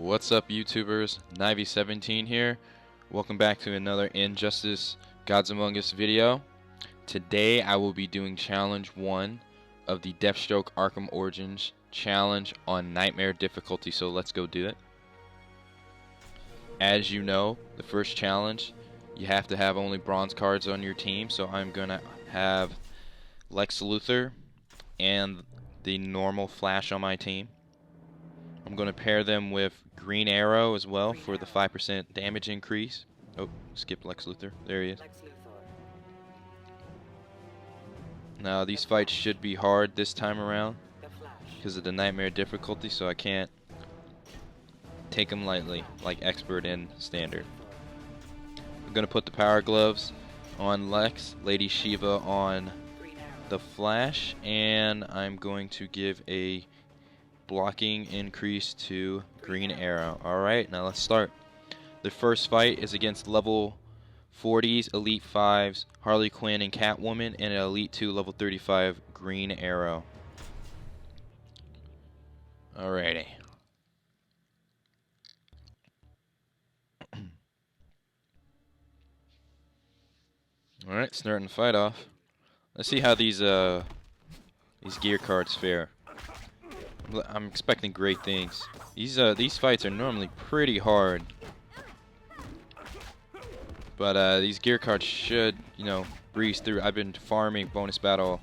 What's up, YouTubers? Nivy17 here. Welcome back to another Injustice Gods Among Us video. Today I will be doing challenge 1 of the Deathstroke Arkham Origins challenge on Nightmare difficulty, so let's go do it. As you know, the first challenge, you have to have only bronze cards on your team, so I'm gonna have Lex Luthor and the normal Flash on my team. I'm going to pair them with Green Arrow as well for the 5% damage increase. Oh, skip Lex Luthor. There he is. Now, these fights should be hard this time around because of the Nightmare difficulty, so I can't take them lightly like Expert and Standard. I'm going to put the Power Gloves on Lex, Lady Shiva on the Flash, and I'm going to give a blocking increase to Green Arrow. Alright, now let's start. The first fight is against level 40s, Elite 5s, Harley Quinn and Catwoman, and an Elite 2 level 35 Green Arrow. Alrighty. Alright, starting the fight off. Let's see how these gear cards fare. I'm expecting great things. These fights are normally pretty hard, but these gear cards should, breeze through. I've been farming bonus battle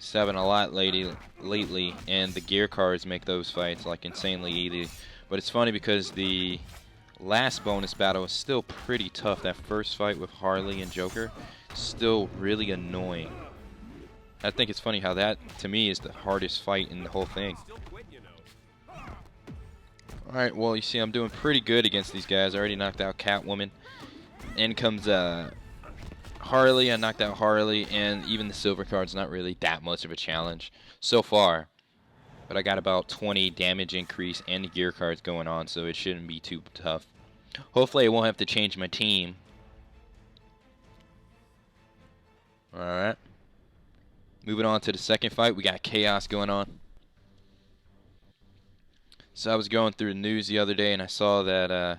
7 a lot lately, and the gear cards make those fights like insanely easy. But it's funny because the last bonus battle is still pretty tough. That first fight with Harley and Joker is still really annoying. I think it's funny how that, to me, is the hardest fight in the whole thing. Alright, well, you see I'm doing pretty good against these guys. I already knocked out Catwoman. In comes Harley. I knocked out Harley, and even the silver card's not really that much of a challenge so far. But I got about 20 damage increase and the gear cards going on, so it shouldn't be too tough. Hopefully I won't have to change my team. Alright. Moving on to the second fight, we got chaos going on. So I was going through the news the other day and I saw that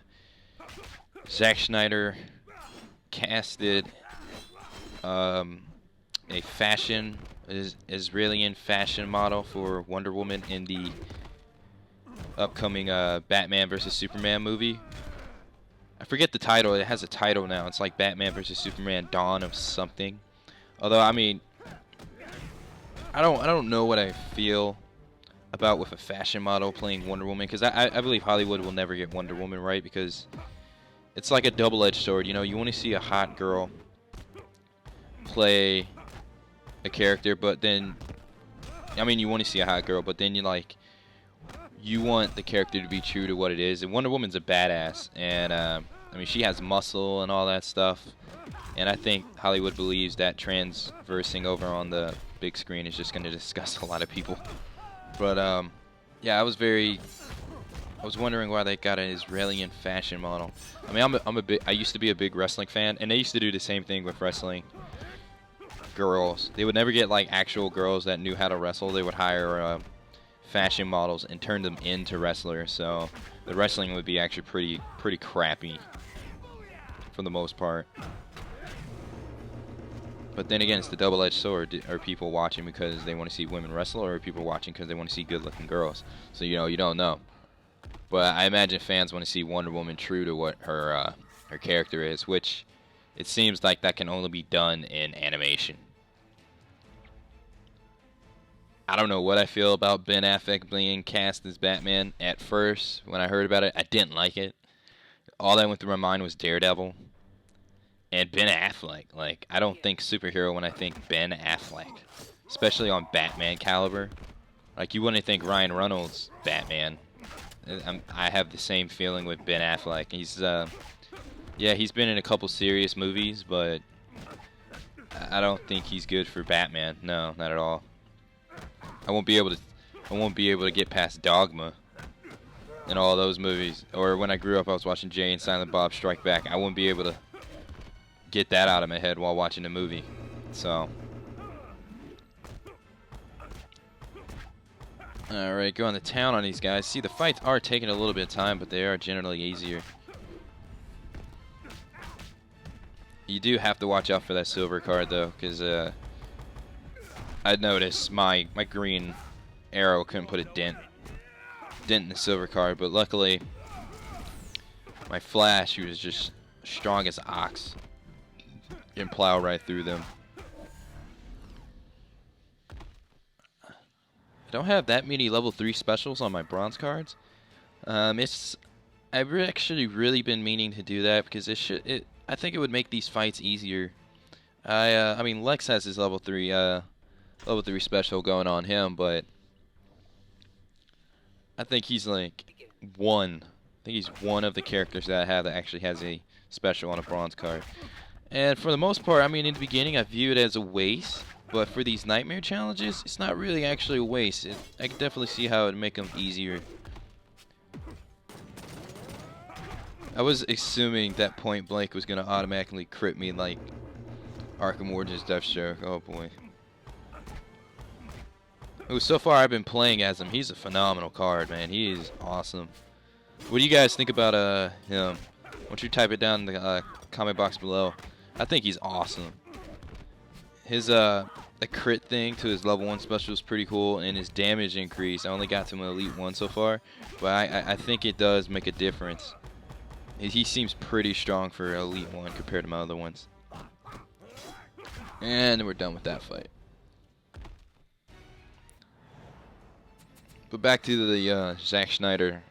Zack Snyder casted a Israeli fashion model for Wonder Woman in the upcoming Batman vs. Superman movie. I forget the title. It has a title now. It's like Batman vs. Superman: Dawn of something. Although, I mean, I don't know what I feel about with a fashion model playing Wonder Woman, because I believe Hollywood will never get Wonder Woman right, because it's like a double-edged sword. You want to see a hot girl play a character, but then, I mean, you want to see a hot girl, but then you want the character to be true to what it is. And Wonder Woman's a badass, and I mean, she has muscle and all that stuff. And I think Hollywood believes that transversing over on the big screen is just going to disgust a lot of people. But yeah, I was wondering why they got an Israeli fashion model. I mean, I used to be a big wrestling fan, and they used to do the same thing with wrestling girls. They would never get like actual girls that knew how to wrestle. They would hire fashion models and turn them into wrestlers. So the wrestling would be actually pretty crappy for the most part. But then again, it's the double-edged sword. Are people watching because they want to see women wrestle, or are people watching because they want to see good-looking girls? So, you don't know. But I imagine fans want to see Wonder Woman true to what her character is, which it seems like that can only be done in animation. I don't know what I feel about Ben Affleck being cast as Batman. At first, when I heard about it, I didn't like it. All that went through my mind was Daredevil. And Ben Affleck, like, I don't think superhero when I think Ben Affleck, especially on Batman caliber. Like, you wouldn't think Ryan Reynolds Batman. I have the same feeling with Ben Affleck. Yeah, he's been in a couple serious movies, but I don't think he's good for Batman. No, not at all. I won't be able to get past Dogma in all those movies. Or when I grew up, I was watching Jay and Silent Bob Strike Back. I wouldn't be able to get that out of my head while watching the movie. So Alright, going to town on these guys. See, the fights are taking a little bit of time, but they are generally easier. You do have to watch out for that silver card, though, because I noticed my green arrow couldn't put a dent in the silver card, but luckily my flash, he was just strong as ox and plow right through them. I don't have that many level 3 specials on my bronze cards. I've actually really been meaning to do that because I think it would make these fights easier. I mean, Lex has his level 3 special going on him, but I think he's like one. I think he's one of the characters that I have that actually has a special on a bronze card. And for the most part, I mean, in the beginning, I view it as a waste. But for these nightmare challenges, it's not really actually a waste. I can definitely see how it would make them easier. I was assuming that Point Blank was going to automatically crit me like Arkham Origins Deathstroke. Oh boy. Ooh, so far I've been playing as him. He's a phenomenal card, man. He is awesome. What do you guys think about him? Why don't you type it down in the comment box below. I think he's awesome. His the crit thing to his level 1 special is pretty cool, and his damage increase, I only got to an Elite 1 so far, but I think it does make a difference. He seems pretty strong for Elite 1 compared to my other ones. And we're done with that fight. But back to the Zack Snyder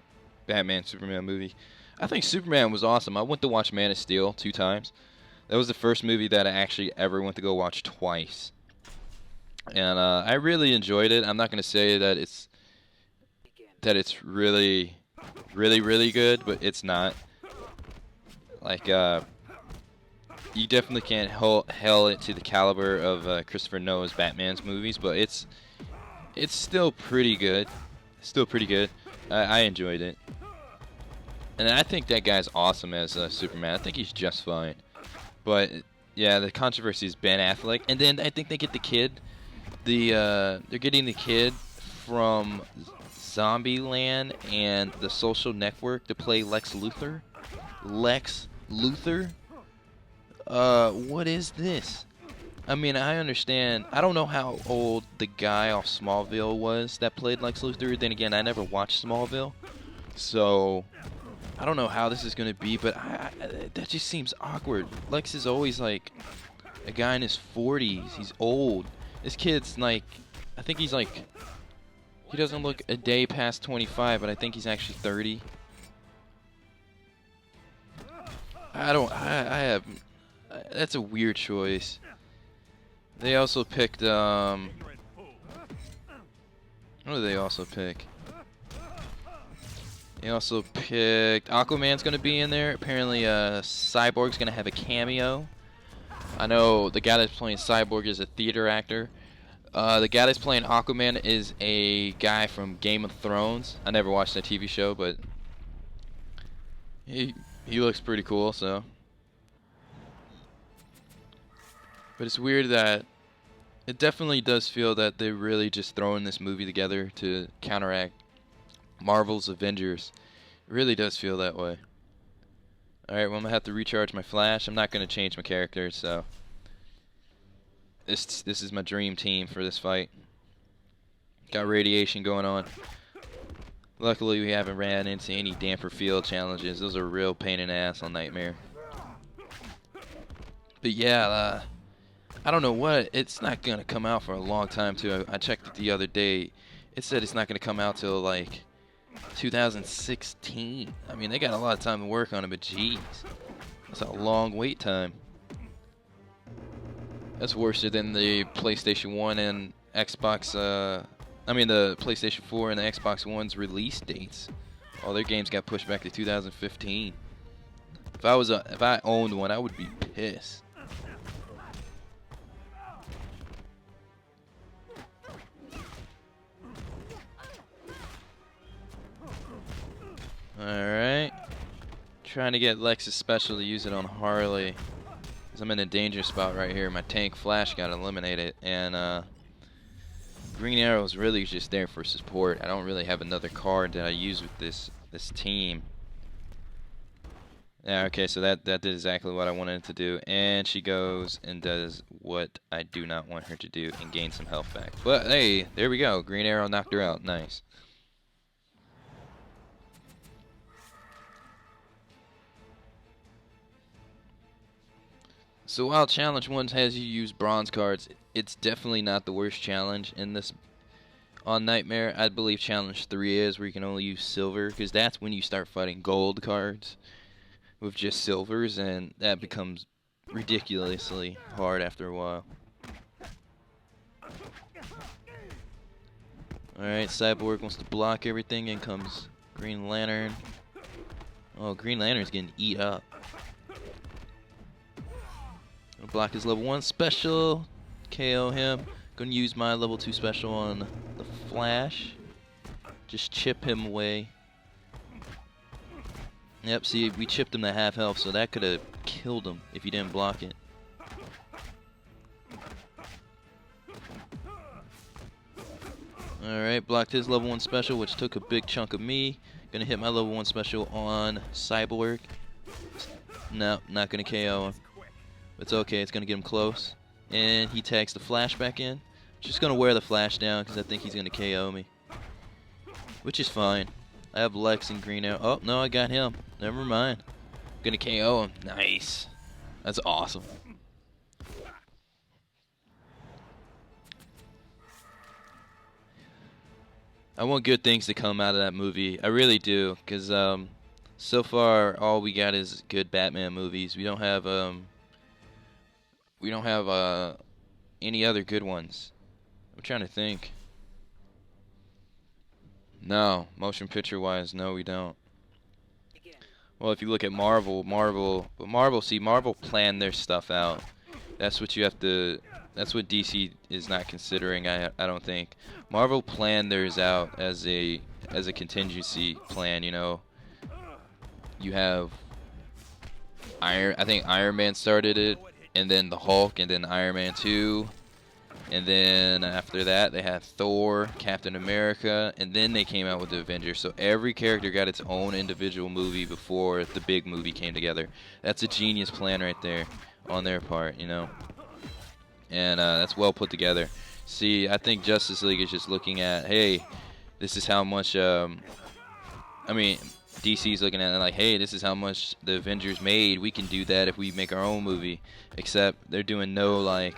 Batman Superman movie. I think Superman was awesome. I went to watch Man of Steel 2 times. That was the first movie that I actually ever went to go watch twice. And I really enjoyed it. I'm not going to say that it's really good, but it's not. Like, you definitely can't hail it to the caliber of Christopher Nolan's Batman's movies, but it's still pretty good. Still pretty good. I enjoyed it. And I think that guy's awesome as Superman. I think he's just fine. But yeah, the controversy is Ben Affleck, and then I think they get the kid. They're getting the kid from Zombieland and The Social Network to play Lex Luthor. Lex Luthor? What is this? I mean, I understand. I don't know how old the guy off Smallville was that played Lex Luthor. Then again, I never watched Smallville, so I don't know how this is going to be, but that just seems awkward. Lex is always like a guy in his 40s. He's old. This kid's like, I think he's like, he doesn't look a day past 25, but I think he's actually 30. I have, that's a weird choice. They also picked, what did they also pick? They also picked Aquaman's going to be in there. Apparently, Cyborg's going to have a cameo. I know the guy that's playing Cyborg is a theater actor. The guy that's playing Aquaman is a guy from Game of Thrones. I never watched that TV show, but he looks pretty cool. So, but it's weird that it definitely does feel that they're really just throwing this movie together to counteract Marvel's Avengers. It really does feel that way. Alright, well, I'm going to have to recharge my flash. I'm not going to change my character, so this is my dream team for this fight. Got radiation going on. Luckily, we haven't ran into any damper field challenges. Those are a real pain in the ass on Nightmare. But yeah, I don't know what. It's not going to come out for a long time, too. I checked it the other day. It said it's not going to come out till, like, 2016. I mean, they got a lot of time to work on it, but geez, that's a long wait time. That's worse than the PlayStation 1 and Xbox, I mean the PlayStation 4 and the Xbox One's release dates. All their games got pushed back to 2015. If I owned one, I would be pissed. Alright. Trying to get Lex's special to use it on Harley. Because I'm in a danger spot right here. My tank Flash got eliminated. And Green Arrow is really just there for support. I don't really have another card that I use with this team. Yeah, okay, so that did exactly what I wanted it to do, and she goes and does what I do not want her to do and gain some health back. But hey, there we go. Green Arrow knocked her out. Nice. So while Challenge 1 has you use bronze cards, it's definitely not the worst challenge in this on Nightmare. I believe Challenge 3 is, where you can only use silver, because that's when you start fighting gold cards with just silvers, and that becomes ridiculously hard after a while. Alright, Cyborg wants to block everything, in comes Green Lantern. Oh, Green Lantern's getting eat up. Gonna block his level 1 special, KO him. Gonna use my level 2 special on the Flash. Just chip him away. Yep, see, we chipped him to half health, so that could have killed him if he didn't block it. Alright, blocked his level 1 special, which took a big chunk of me. Gonna hit my level 1 special on Cyborg. No, not gonna KO him. It's okay, it's gonna get him close. And he tags the Flash back in. Just gonna wear the Flash down, because I think he's gonna KO me. Which is fine. I have Lex and Green Arrow. Oh, no, I got him. Never mind. Gonna KO him. Nice. That's awesome. I want good things to come out of that movie. I really do, because so far all we got is good Batman movies. We don't have any other good ones. I'm trying to think. No, motion picture wise, no, we don't. Well, if you look at Marvel planned their stuff out. That's what you have to. That's what DC is not considering. I don't think Marvel planned theirs out as a contingency plan. You know, you have I think Iron Man started it, and then the Hulk, and then Iron Man 2. And then after that, they had Thor, Captain America, and then they came out with the Avengers. So every character got its own individual movie before the big movie came together. That's a genius plan right there on their part, you know. And that's well put together. See, I think Justice League is just looking at, hey, this is how much, I mean, DC's looking at it like, hey, this is how much the Avengers made. We can do that if we make our own movie. Except they're doing no, like...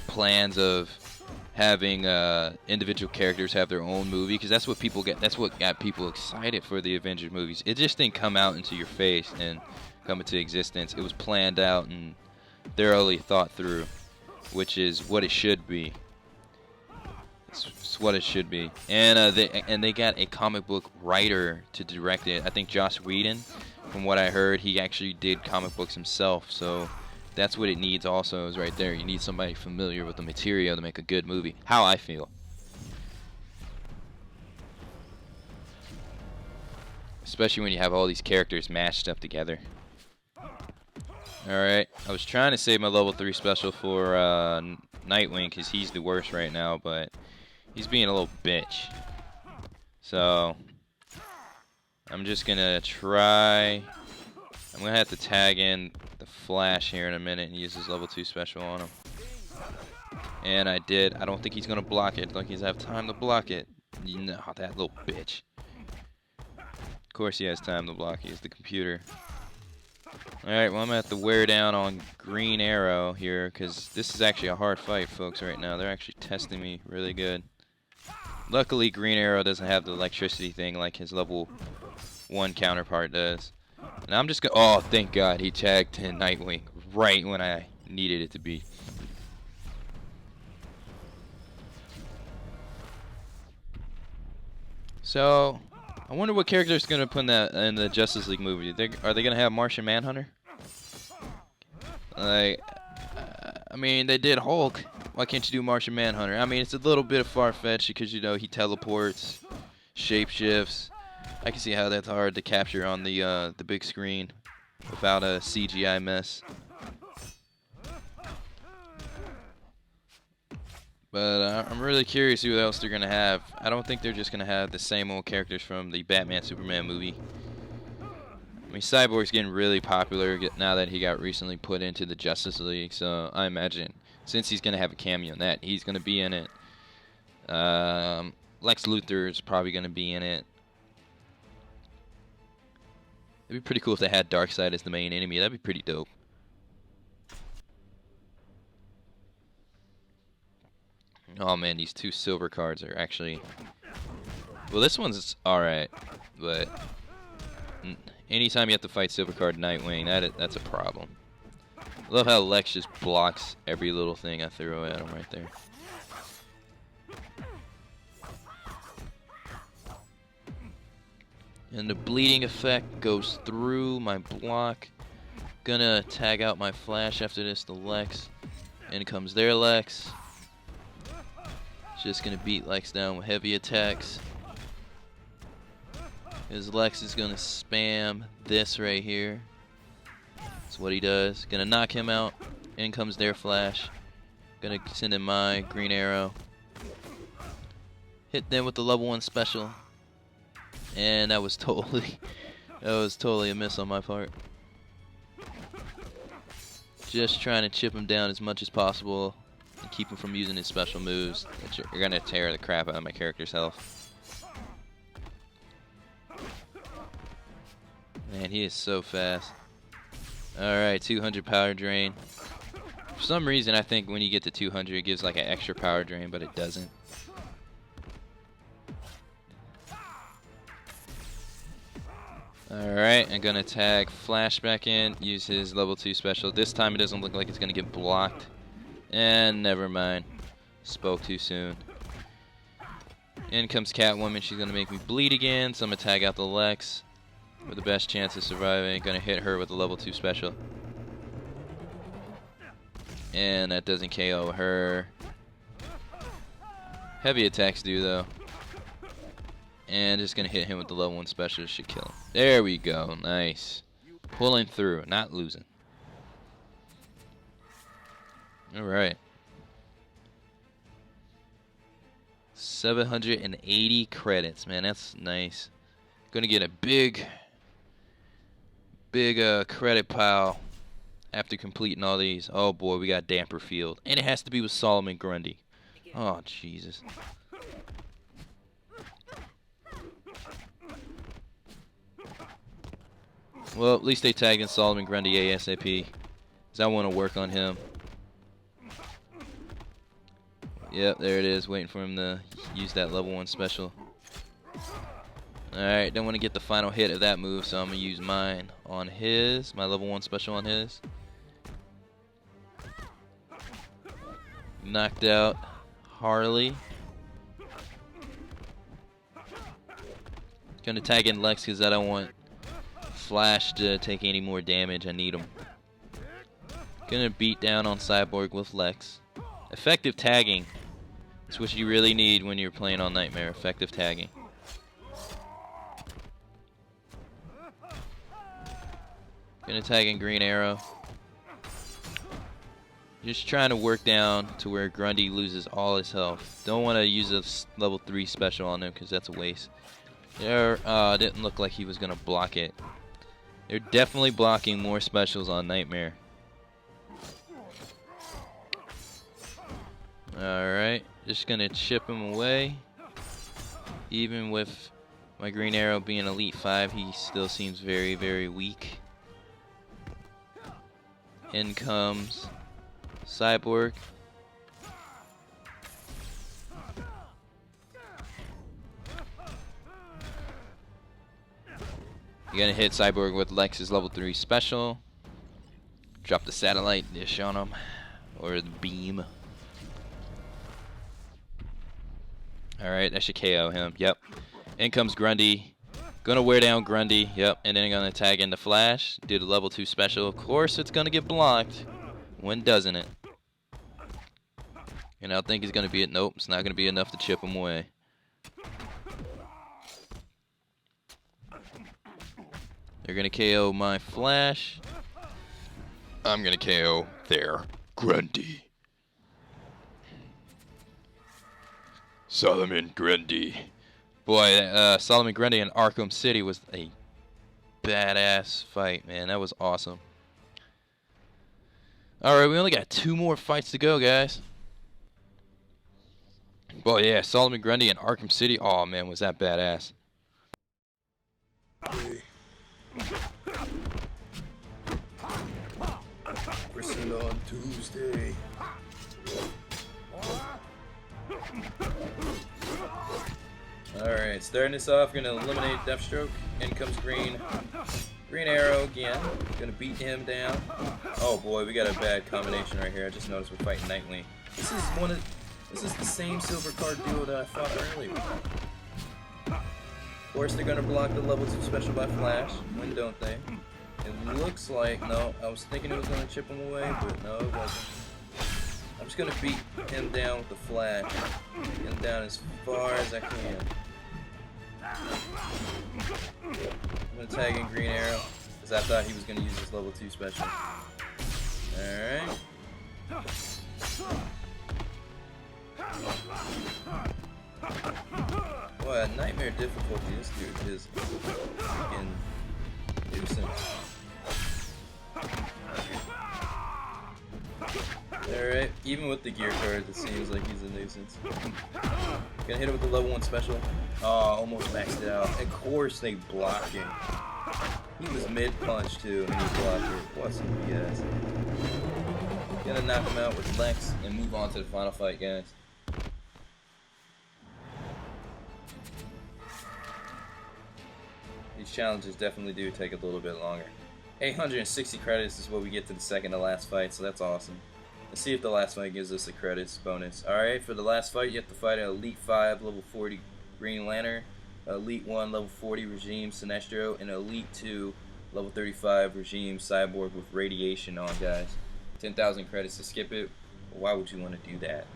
plans of having individual characters have their own movie, because that's what people get. That's what got people excited for the Avengers movies. It just didn't come out into your face and come into existence. It was planned out and thoroughly thought through, which is what it should be. It's what it should be. And they got a comic book writer to direct it. I think Joss Whedon. From what I heard, he actually did comic books himself, so that's what it needs also, is right there. You need somebody familiar with the material to make a good movie. How I feel. Especially when you have all these characters matched up together. Alright, I was trying to save my level 3 special for Nightwing, because he's the worst right now, but he's being a little bitch. So... I'm just gonna try. I'm gonna have to tag in the Flash here in a minute and use his level 2 special on him. And I did. I don't think he's gonna block it. Like he's have time to block it. You know, that little bitch. Of course he has time to block. He's the computer. Alright, well I'm gonna have to wear down on Green Arrow here, because this is actually a hard fight, folks, right now. They're actually testing me really good. Luckily, Green Arrow doesn't have the electricity thing like his level 1 counterpart does. And I'm just gonna... Oh, thank God he tagged in Nightwing right when I needed it to be. So, I wonder what character is gonna put in the Justice League movie. Are they gonna have Martian Manhunter? Like, I mean, they did Hulk. Why can't you do Martian Manhunter? I mean, it's a little bit far-fetched because, you know, he teleports, shapeshifts. I can see how that's hard to capture on the big screen without a CGI mess. But I'm really curious who else they're gonna have. I don't think they're just gonna have the same old characters from the Batman Superman movie. I mean, Cyborg's getting really popular now that he got recently put into the Justice League. So I imagine since he's gonna have a cameo in that, he's gonna be in it. Lex Luthor is probably gonna be in it. It'd be pretty cool if they had Darkseid as the main enemy. That'd be pretty dope. Oh man, these two silver cards are actually... Well, this one's alright, but anytime you have to fight silver card Nightwing, that's a problem. I love how Lex just blocks every little thing I throw at him right there. And the bleeding effect goes through my block. Gonna tag out my Flash after this to Lex. In comes their Lex. Just gonna beat Lex down with heavy attacks. His Lex is gonna spam this right here. That's what he does. Gonna knock him out. In comes their Flash. Gonna send in my Green Arrow. Hit them with the level 1 special. And that was totally a miss on my part. Just trying to chip him down as much as possible and keep him from using his special moves. You're gonna tear the crap out of my character's health. Man, he is so fast. Alright, 200 power drain. For some reason, I think when you get to 200, it gives like an extra power drain, but it doesn't. Alright, I'm gonna tag Flash back in, use his level 2 special. This time it doesn't look like it's gonna get blocked. And never mind. Spoke too soon. In comes Catwoman, she's gonna make me bleed again, so I'm gonna tag out the Lex. With the best chance of surviving, gonna hit her with the level 2 special. And that doesn't KO her. Heavy attacks do though. And just gonna hit him with the level 1 special. Should kill him. There we go. Nice. Pulling through, not losing. Alright. 780 credits, man. That's nice. Gonna get a big credit pile after completing all these. Oh boy, we got Damper Field. And it has to be with Solomon Grundy. Oh, Jesus. Well, at least they tagged in Solomon Grundy ASAP, because I want to work on him. Yep, there it is, waiting for him to use that level 1 special. Alright, don't want to get the final hit of that move, so I'm going to use mine on his, my level 1 special on his. Knocked out Harley. Gonna tag in Lex because I don't want Flash to take any more damage. I need him. Gonna beat down on Cyborg with Lex. Effective tagging. That's what you really need when you're playing on Nightmare. Effective tagging. Gonna tag in Green Arrow. Just trying to work down to where Grundy loses all his health. Don't want to use a level 3 special on him because that's a waste. There, didn't look like he was gonna block it. They're definitely blocking more specials on Nightmare. Alright, just gonna chip him away. Even with my Green Arrow being Elite 5, he still seems very, very weak. In comes Cyborg. You're gonna hit Cyborg with Lex's level 3 special. Drop the satellite dish on him. Or the beam. Alright, that should KO him. Yep. In comes Grundy. Gonna wear down Grundy. Yep. And then gonna tag in the Flash. Do the level 2 special. Of course it's gonna get blocked. When doesn't it? And I think he's gonna be it. Nope, it's not gonna be enough to chip him away. They're gonna KO my Flash. I'm gonna KO their Grundy. Solomon Grundy. Boy, Solomon Grundy in Arkham City was a badass fight, man. That was awesome. Alright, we only got 2 more fights to go, guys. Boy, yeah, Solomon Grundy in Arkham City. Oh, man, was that badass. Percent on Tuesday. Alright, starting this off, we're going to eliminate Deathstroke. In comes Green Arrow again. Gonna beat him down. Oh boy, we got a bad combination right here. I just noticed we're fighting Nightwing. This is the same silver card duo that I fought earlier. Of course, they're gonna block the level 2 special by Flash. When don't they? It looks like, no, I was thinking it was gonna chip him away, but no, it wasn't. I'm just gonna beat him down with the Flash. Get him down as far as I can. I'm gonna tag in Green Arrow, because I thought he was gonna use his level 2 special. Alright. Boy, at Nightmare difficulty, this dude is fucking nuisance. Alright, even with the gear cards, it seems like he's a nuisance. Gonna hit him with the level 1 special. Oh, almost maxed it out. Of course they block him. He was mid-punch too, and he blocked it. What's some BS? Gonna knock him out with Lex and move on to the final fight, guys. These challenges definitely do take a little bit longer. 860 credits is what we get to the second to last fight, so that's awesome. Let's see if the last fight gives us a credits bonus. Alright, for the last fight, you have to fight an Elite 5 level 40 Green Lantern, Elite 1 level 40 Regime Sinestro, and Elite 2 level 35 Regime Cyborg with Radiation on, guys. 10,000 credits to skip it. Why would you want to do that?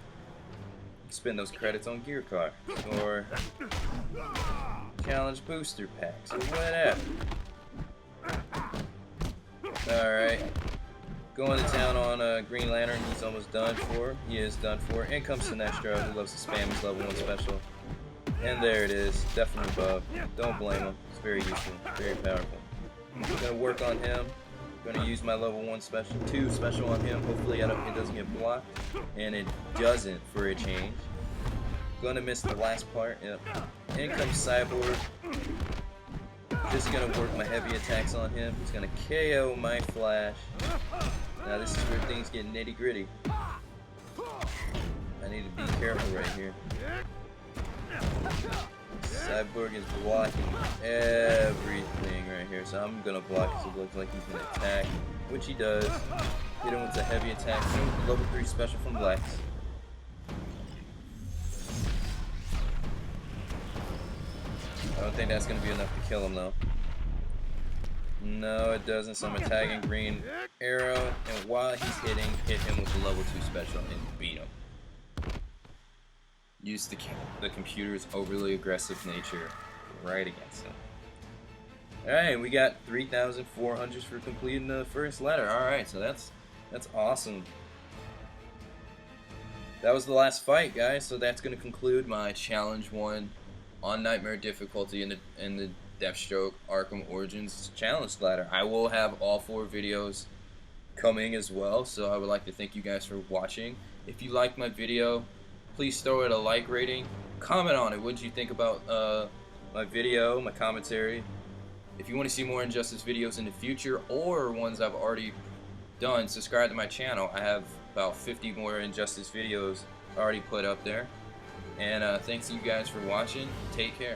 Spend those credits on gear car or challenge booster packs or whatever. Alright. Going to town on Green Lantern. He's almost done for. He is done for. In comes Sinestro, who loves to spam his level 1 special. And there it is. Definitely above. Don't blame him. It's very useful. Very powerful. I'm going to work on him. I'm going to use my level 1 special, 2 special on him. Hopefully it doesn't get blocked. And it doesn't for a change. Going to miss the last part. Yep. In comes Cyborg. Just going to work my heavy attacks on him. He's going to KO my Flash. Now this is where things get nitty gritty. I need to be careful right here. Cyborg is blocking everything right here, so I'm gonna block because it looks like he's gonna attack, which he does. Hit him with a heavy attack, hit him with the level 3 special from Lex. I don't think that's gonna be enough to kill him though. No, it doesn't, so I'm attacking Green Arrow, and while he's hitting, hit him with the level 2 special and beat him. Use the computer's overly aggressive nature right against him. Alright, we got 3,400 for completing the first ladder. Alright, so that's awesome. That was the last fight, guys, so that's going to conclude my Challenge 1 on Nightmare difficulty in the Deathstroke Arkham Origins Challenge ladder. I will have all 4 videos coming as well, so I would like to thank you guys for watching. If you liked my video, please throw it a like rating. Comment on it. What did you think about my video, my commentary? If you want to see more Injustice videos in the future or ones I've already done, subscribe to my channel. I have about 50 more Injustice videos already put up there. And thanks to you guys for watching. Take care.